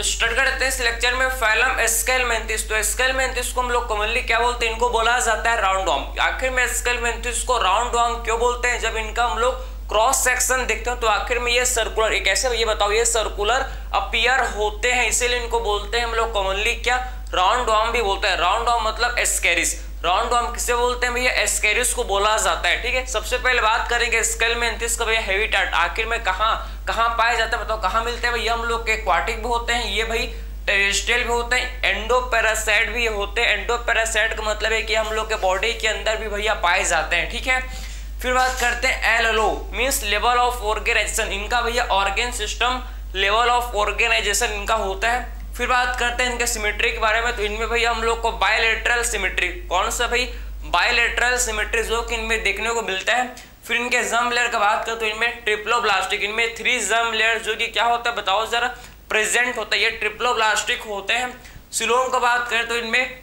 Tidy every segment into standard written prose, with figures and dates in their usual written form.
Start करते हैं इस लेक्चर में फाइलम स्केलमेंथिस। तो स्केलमेंथिस को हम लोग कॉमनली क्या बोलते हैं, इनको बोला जाता है राउंडवॉर्म। आखिर में स्केलमेंथिस को राउंडवॉर्म क्यों बोलते हैं, जब इनका हम लोग क्रॉस सेक्शन देखते हैं तो आखिर में ये सर्कुलर, एक ऐसे ये बताओ ये सर्कुलर अपीयर होते हैं, इसीलिए इनको बोलते हैं हम लोग कॉमनली क्या, राउंडवॉर्म भी बोलते हैं। राउंडवॉर्म मतलब एस्केरिस। राउंडवॉर्म किसे बोलते हैं भैया, एस्केरिस को बोला जाता है। ठीक है, सबसे पहले बात करेंगे स्केलमेंथिस का भैया हैबिटेट आखिर में कहाँ पाए जाते हैं, बताओ कहाँ मिलते हैं भैया। हम लोग के एक्वाटिक भी होते हैं, ये भाई टेरेस्ट्रियल भी होते हैं, एंडोपैरासाइट भी होते हैं। एंडोपैरासाइट का मतलब है कि हम लोग के बॉडी के अंदर भी भैया पाए जाते हैं। ठीक है, फिर बात करते हैं LLO means level of organization. इनका भैया organ system level of organization इनका होता है। फिर बात करते हैं इनके सिमेट्री के बारे में। तो इनमें भैया हम लोग को बायलैटरल सिमेट्री, कौन सा भाई, बायलैटरल सिमेट्री जो कि इनमें देखने को मिलता है। फिर इनके जर्म लेयर का बात करें तो इनमें ट्रिप्लोब्लास्टिक, इनमें 3 जर्म लेयर जो कि क्या होता है बताओ जरा, प्रेजेंट होता है, ये ट्रिप्लोब्लास्टिक होते हैं। सिलोम का बात करें तो इनमें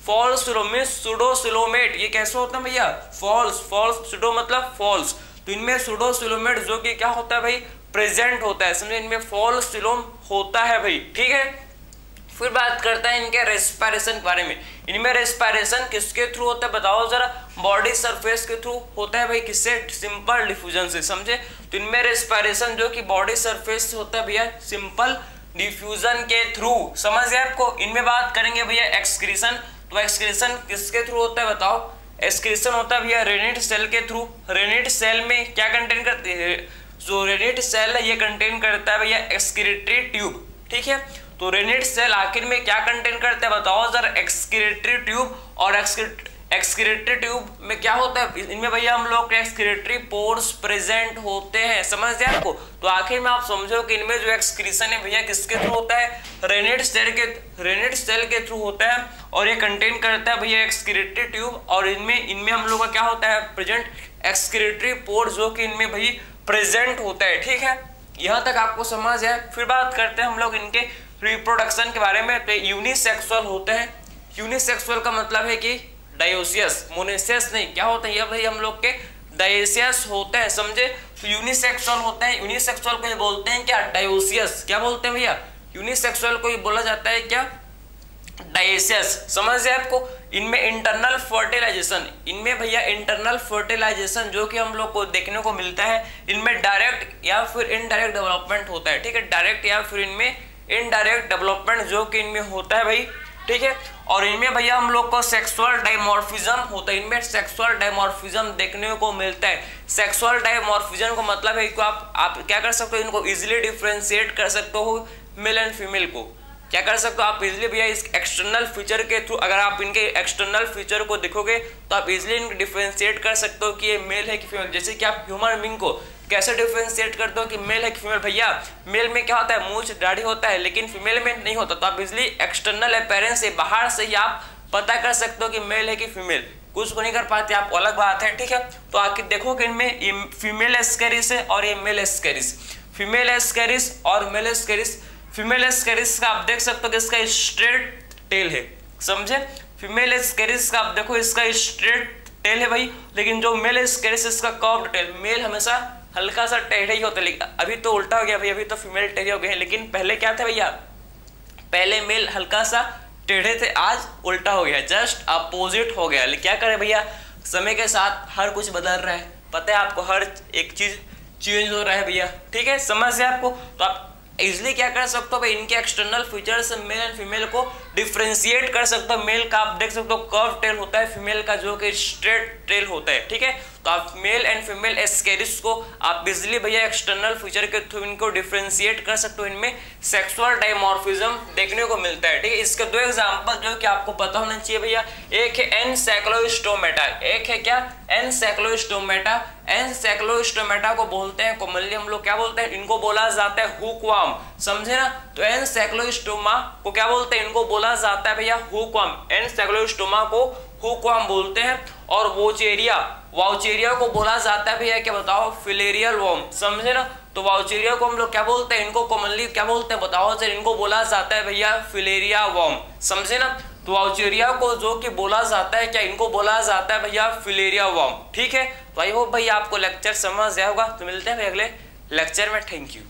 फॉल्स सिलोम में सुडोसिलोमेट, ये कैसे होता है भैया, फॉल्स सुडो मतलब फॉल्स, तो इनमें सुडोसिलोमेट जो कि क्या होता है भाई, प्रेजेंट होता है, समझे, इनमें फॉल्स सिलोम होता है भाई। ठीक है, फिर बात करता है इनके रेस्पिरेशन के बारे में। इनमें रेस्पिरेशन किसके थ्रू होता है बताओ जरा, बॉडी सरफेस के थ्रू होता है भाई, किससे, सिंपल डिफ्यूजन से, समझे। तो इनमें रेस्पिरेशन जो कि बॉडी सरफेस से होता है भैया, सिंपल डिफ्यूजन के थ्रू, समझ गए आपको। इनमें बात करेंगे भैया एक्सक्रीशन, तो एक्सक्रीशन किसके थ्रू होता है बताओ, एक्सक्रीशन होता है भैया रेनिट सेल के थ्रू। रेनिट सेल में क्या कंटेन करते हैं, जो रेनिट सेल है ये कंटेन करता है भैया एक्सक्रीटरी ट्यूब। ठीक है, तो रेनिट सेल आखिर में क्या कंटेन करता है बताओ जरा, एक्सक्रीटरी ट्यूब। और एक्सक्रीटरी ट्यूब में क्या होता है, इनमें भैया हम लोग एक्सक्रीटरी पोर्स प्रेजेंट होते हैं, समझ गए आपको। तो आखिर में आप समझो कि इनमें जो एक्सक्रीशन है भैया किसके थ्रू होता है, रेनिट सेल के थ्रू होता है, और ये कंटेन करता है भैया एक्सक्रीटरी ट्यूब। और इनमें हम लोग का क्या होता है, प्रेजेंट एक्सक्रीटरी पोर्स जो कि इनमें भाई प्रेजेंट होता है। ठीक है, यहाँ तक आपको समझ है। फिर बात करते हैं हम लोग इनके रिप्रोडक्शन के बारे में। तो यूनिसेक्सुअल होते हैं। यूनिसेक्सुअल का मतलब है कि डायोसियस, मोनोसियस नहीं, क्या होता है ये भाई हम लोग के डायोसियस होते हैं, समझे। तो यूनिसेक्सुअल होते हैं, यूनिसेक्सुअल को ये बोलते हैं क्या, डायोसियस। क्या बोलते हैं भैया, यूनिसेक्सुअल को ये बोला जाता है क्या, डायोसियस, समझ गए आपको। इनमें इंटरनल फर्टिलाइजेशन, इनमें भैया इंटरनल फर्टिलाइजेशन जो कि हम लोग को देखने को मिलता है, इनमें डायरेक्ट या फिर इनडायरेक्ट डेवलपमेंट होता है। ठीक है, डायरेक्ट या फिर इनमें इनडायरेक्ट डेवलपमेंट जो कि इनमें होता है भाई। ठीक है, और इनमें भैया हम लोग को सेक्सुअल डायमॉर्फिज्म होता है, इनमें सेक्सुअल डायमॉर्फिज्म देखने को मिलता है। सेक्सुअल डायमॉर्फिज्म का मतलब है कि आप क्या कर सकते हो, इनको इजीली डिफरेंशिएट कर सकते हो मेल एंड फीमेल को, क्या कर सकते हो आप इजीली भैया इस एक्सटर्नल फीचर के थ्रू। अगर आप इनके एक्सटर्नल फीचर को देखोगे तो आप इजीली इनको डिफरेंशिएट कर सकते हो कि ये मेल है कि फीमेल। जैसे कि आप ह्यूमन बीइंग को कैसे डिफरेंशिएट करते हो कि मेल है कि फीमेल, भैया मेल में क्या होता है, मूंछ दाढ़ी होता है, लेकिन फीमेल में नहीं होता। तो आप इजीली एक्सटर्नल अपीयरेंस से, बाहर से ही आप पता कर सकते हो कि मेल है कि फीमेल। कुछ को नहीं कर पाते आप, अलग बात है। ठीक है, तो आके देखो कि इनमें ये फीमेल एस्केरिस है और ये मेल एस्केरिस, फीमेल एस्केरिस और मेल एस्केरिस। फीमेल एस्केरिस का आप देख सकते हो कि इसका स्ट्रेट टेल है, समझे। फीमेल एस्केरिस का आप देखो इसका स्ट्रेट टेल है भाई, लेकिन जो मेल एस्केरिस इसका कर्व्ड टेल। मेल हमेशा हल्का सा टेढ़े ही होता है, लेकिन अभी तो उल्टा हो गया भाई, अभी तो फीमेल टेढ़े हो गए हैं, लेकिन पहले क्या था भैया, पहले मेल हल्का सा टेढ़े थे, आज उल्टा हो गया, जस्ट अपोजिट हो गया। क्या करें भैया, समय के साथ हर कुछ बदल रहा है, पता है आपको, हर एक चीज चेंज हो रहा है भैया। ठीक है, समझ है आपको। तो आप इजिली क्या कर सकते हो भाई, इनके external features male and female को डिफरेंशिएट कर सकते हो। मेल का आप देख सकते हो कर्व टेल होता है, फीमेल का जो कि स्ट्रेट टेल होता है। ठीक है, तो आप मेल एंड फीमेल एस्केरिस को आप इजिली भैया एक्सटर्नल फीचर के थ्रू इनको डिफरेंशिएट कर सकते हो। इनमें सेक्सुअल डायमॉर्फिज्म देखने को मिलता है। ठीक है, इसके 2 एग्जांपल जो कि आपको पता होना चाहिए भैया, एक है एनसेफलोस्टोमेटा, एक है क्या, एनसेफलोस्टोमेटा। एनसेफलोस्टोमेटा को बोलते हैं कॉमनली हम लोग क्या बोलते हैं, इनको बोला जाता है हुकवर्म, समझे ना। तो एनसेफलोस्टोमा को क्या बोलते हैं, इनको बोला जाता है भैया हुकवर्म। एनसेफलोस्टोमा को हुकवर्म बोलते हैं। और वाउचेरिया को बोला जाता है भैया क्या बताओ, फिलेरियल वर्म, समझे ना। तो वाउचेरिया को हम लोग क्या बोलते हैं, इनको कॉमनली क्या बोलते हैं बताओ सर, इनको बोला जाता है भैया फिलेरिया वर्म, समझे ना। तो वाउचेरिया को जो कि बोला जाता है क्या, इनको बोला जाता है भैया फिलेरिया वर्म। ठीक है, तो आई होप भाई आपको लेक्चर समझ आया होगा। तो मिलते हैं भाई अगले लेक्चर में, थैंक यू।